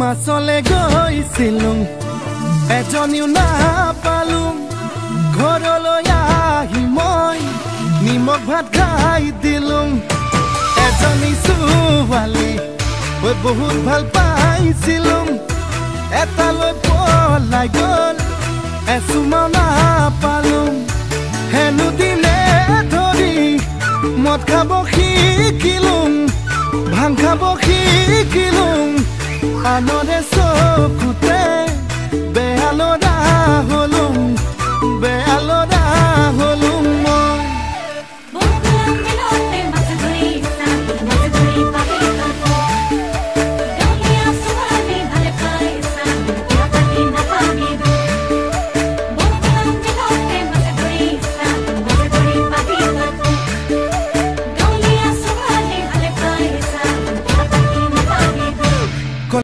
মাছলে গৈছিলো এজনীও নাপালো ঘৰলৈ আহি মই নিমখ ভাত খাই দিলো এজনী ছোৱালী মই বহুত ভাল পাইছিলো এটালৈ পলাই গ'ল এচুমা নাপালো হেনো দিনে ধৰি মদ খাব শিকিলো ভাং খাব শিকিলো আনৰে চকুতে বেয়া ল'ৰা হলো মই